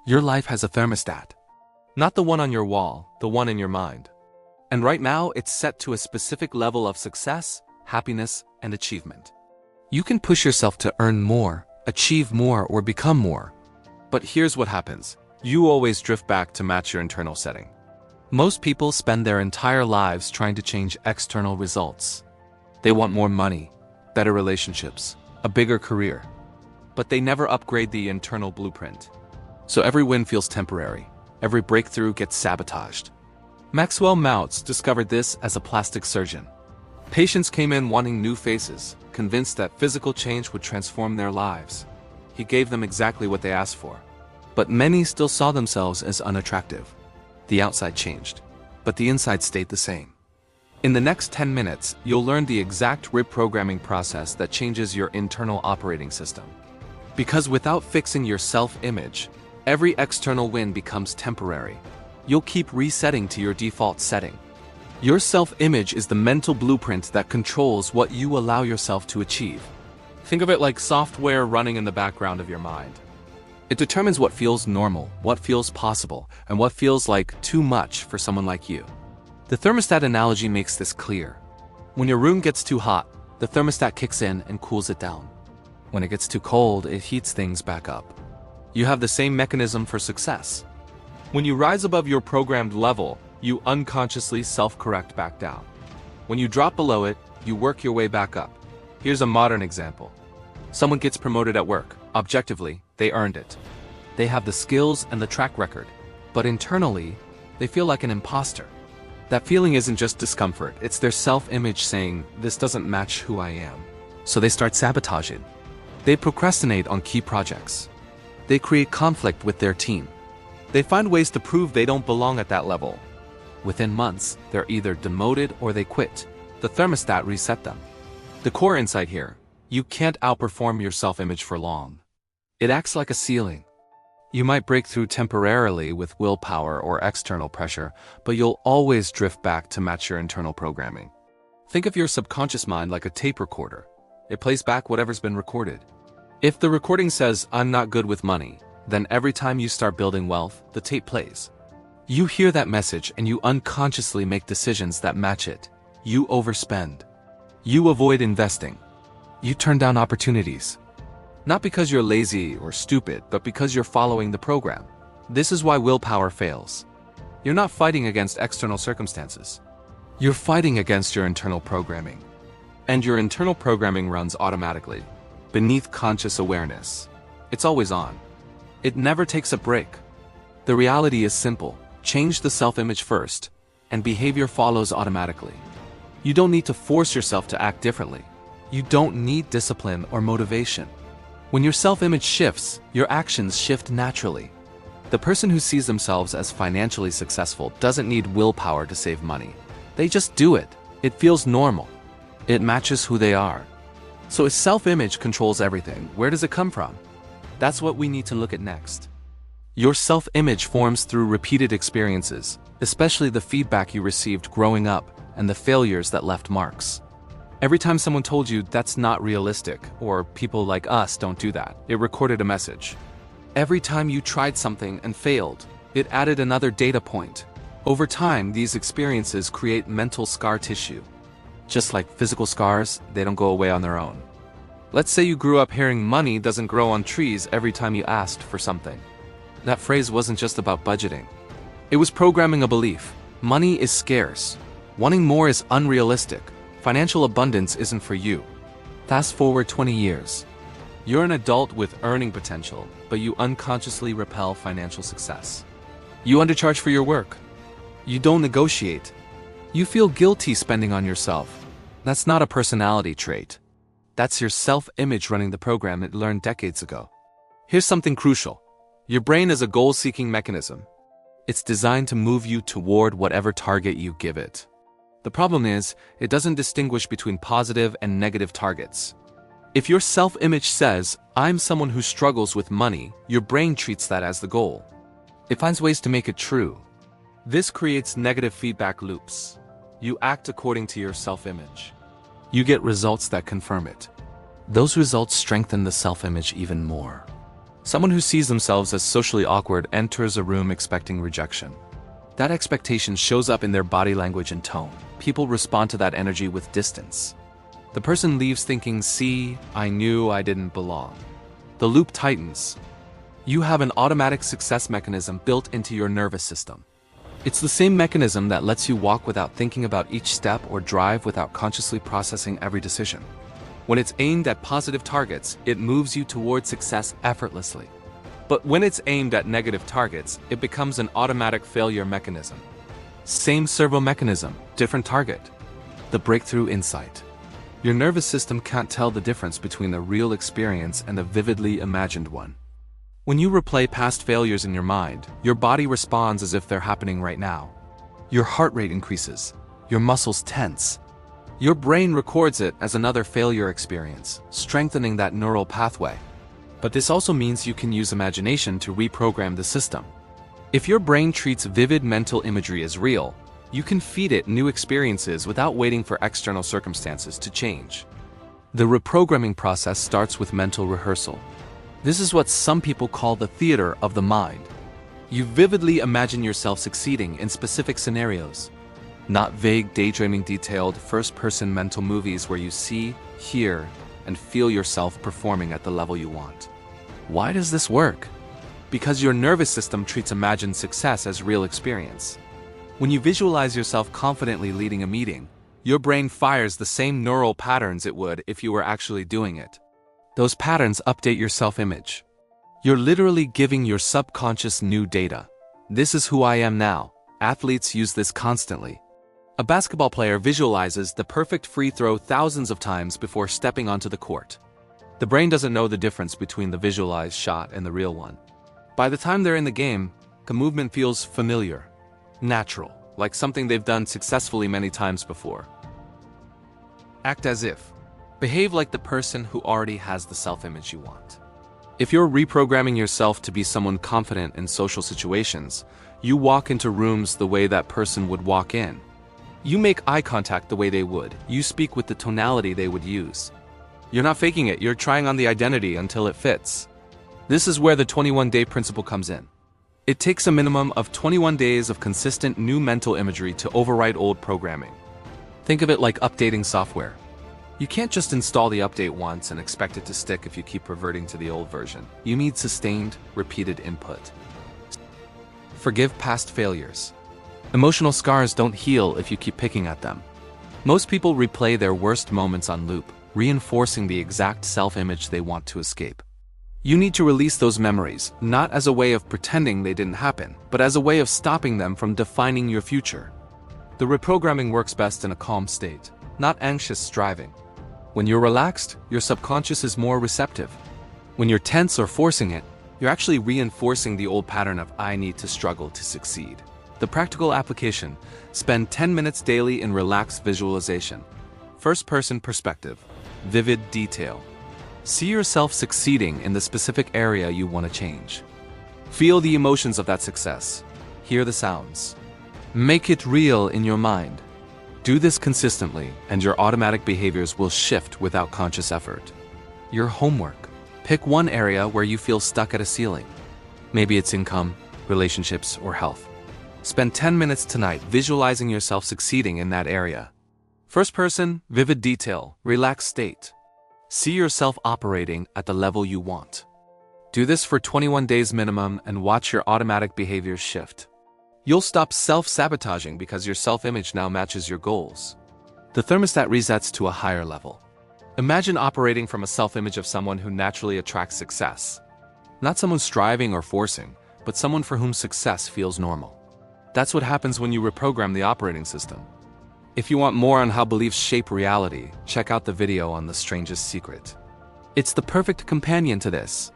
Your life has a thermostat. Not the one on your wall, the one in your mind. And right now, it's set to a specific level of success, happiness, and achievement. You can push yourself to earn more, achieve more, or become more. But here's what happens. You always drift back to match your internal setting. Most people spend their entire lives trying to change external results. They want more money, better relationships, a bigger career. But they never upgrade the internal blueprint. So every win feels temporary. Every breakthrough gets sabotaged. Maxwell Maltz discovered this as a plastic surgeon. Patients came in wanting new faces, convinced that physical change would transform their lives. He gave them exactly what they asked for. But many still saw themselves as unattractive. The outside changed, but the inside stayed the same. In the next 10 minutes, you'll learn the exact reprogramming process that changes your internal operating system. Because without fixing your self-image, every external win becomes temporary. You'll keep resetting to your default setting. Your self-image is the mental blueprint that controls what you allow yourself to achieve. Think of it like software running in the background of your mind. It determines what feels normal, what feels possible, and what feels like too much for someone like you. The thermostat analogy makes this clear. When your room gets too hot, the thermostat kicks in and cools it down. When it gets too cold, it heats things back up. You have the same mechanism for success. When you rise above your programmed level, you unconsciously self-correct back down. When you drop below it, you work your way back up. Here's a modern example. Someone gets promoted at work. Objectively, they earned it. They have the skills and the track record, but internally, they feel like an imposter. That feeling isn't just discomfort, it's their self-image saying, this doesn't match who I am. So they start sabotaging. They procrastinate on key projects. They create conflict with their team. They find ways to prove they don't belong at that level. Within months, they're either demoted or they quit. The thermostat reset them. The core insight here, you can't outperform your self-image for long. It acts like a ceiling. You might break through temporarily with willpower or external pressure, but you'll always drift back to match your internal programming. Think of your subconscious mind like a tape recorder. It plays back whatever's been recorded. If the recording says, I'm not good with money, then every time you start building wealth, the tape plays. You hear that message and you unconsciously make decisions that match it. You overspend. You avoid investing. You turn down opportunities. Not because you're lazy or stupid, but because you're following the program. This is why willpower fails. You're not fighting against external circumstances. You're fighting against your internal programming. And your internal programming runs automatically, beneath conscious awareness. It's always on. It never takes a break. The reality is simple. Change the self-image first, and behavior follows automatically. You don't need to force yourself to act differently. You don't need discipline or motivation. When your self-image shifts, your actions shift naturally. The person who sees themselves as financially successful doesn't need willpower to save money. They just do it. It feels normal. It matches who they are. So if self-image controls everything, where does it come from? That's what we need to look at next. Your self-image forms through repeated experiences, especially the feedback you received growing up and the failures that left marks. Every time someone told you that's not realistic, or people like us don't do that, it recorded a message. Every time you tried something and failed, it added another data point. Over time, these experiences create mental scar tissue. Just like physical scars, they don't go away on their own. Let's say you grew up hearing money doesn't grow on trees every time you asked for something. That phrase wasn't just about budgeting. It was programming a belief. Money is scarce. Wanting more is unrealistic. Financial abundance isn't for you. Fast forward 20 years. You're an adult with earning potential, but you unconsciously repel financial success. You undercharge for your work. You don't negotiate. You feel guilty spending on yourself. That's not a personality trait. That's your self-image running the program it learned decades ago. Here's something crucial. Your brain is a goal-seeking mechanism. It's designed to move you toward whatever target you give it. The problem is, it doesn't distinguish between positive and negative targets. If your self-image says, I'm someone who struggles with money, your brain treats that as the goal. It finds ways to make it true. This creates negative feedback loops. You act according to your self-image. You get results that confirm it. Those results strengthen the self-image even more. Someone who sees themselves as socially awkward enters a room expecting rejection. That expectation shows up in their body language and tone. People respond to that energy with distance. The person leaves thinking, "See, I knew I didn't belong." The loop tightens. You have an automatic success mechanism built into your nervous system. It's the same mechanism that lets you walk without thinking about each step or drive without consciously processing every decision. When it's aimed at positive targets, it moves you towards success effortlessly. But when it's aimed at negative targets, it becomes an automatic failure mechanism. Same servo mechanism, different target. The breakthrough insight. Your nervous system can't tell the difference between a real experience and a vividly imagined one. When you replay past failures in your mind, your body responds as if they're happening right now. Your heart rate increases. Your muscles tense. Your brain records it as another failure experience, strengthening that neural pathway. But this also means you can use imagination to reprogram the system. If your brain treats vivid mental imagery as real, you can feed it new experiences without waiting for external circumstances to change. The reprogramming process starts with mental rehearsal. This is what some people call the theater of the mind. You vividly imagine yourself succeeding in specific scenarios. Not vague, daydreaming, detailed, first-person mental movies where you see, hear, and feel yourself performing at the level you want. Why does this work? Because your nervous system treats imagined success as real experience. When you visualize yourself confidently leading a meeting, your brain fires the same neural patterns it would if you were actually doing it. Those patterns update your self-image. You're literally giving your subconscious new data. This is who I am now. Athletes use this constantly. A basketball player visualizes the perfect free throw thousands of times before stepping onto the court. The brain doesn't know the difference between the visualized shot and the real one. By the time they're in the game, the movement feels familiar, natural, like something they've done successfully many times before. Act as if. Behave like the person who already has the self-image you want. If you're reprogramming yourself to be someone confident in social situations, you walk into rooms the way that person would walk in. You make eye contact the way they would. You speak with the tonality they would use. You're not faking it, you're trying on the identity until it fits. This is where the 21-day principle comes in. It takes a minimum of 21 days of consistent new mental imagery to override old programming. Think of it like updating software. You can't just install the update once and expect it to stick if you keep reverting to the old version. You need sustained, repeated input. Forgive past failures. Emotional scars don't heal if you keep picking at them. Most people replay their worst moments on loop, reinforcing the exact self-image they want to escape. You need to release those memories, not as a way of pretending they didn't happen, but as a way of stopping them from defining your future. The reprogramming works best in a calm state, not anxious striving. When you're relaxed, your subconscious is more receptive. When you're tense or forcing it, you're actually reinforcing the old pattern of "I need to struggle to succeed." The practical application: spend 10 minutes daily in relaxed visualization. First-person perspective. Vivid detail. See yourself succeeding in the specific area you want to change. Feel the emotions of that success. Hear the sounds. Make it real in your mind. Do this consistently, and your automatic behaviors will shift without conscious effort. Your homework. Pick one area where you feel stuck at a ceiling. Maybe it's income, relationships, or health. Spend 10 minutes tonight visualizing yourself succeeding in that area. First person, vivid detail, relaxed state. See yourself operating at the level you want. Do this for 21 days minimum and watch your automatic behaviors shift. You'll stop self-sabotaging because your self-image now matches your goals. The thermostat resets to a higher level. Imagine operating from a self-image of someone who naturally attracts success. Not someone striving or forcing, but someone for whom success feels normal. That's what happens when you reprogram the operating system. If you want more on how beliefs shape reality, check out the video on the strangest secret. It's the perfect companion to this.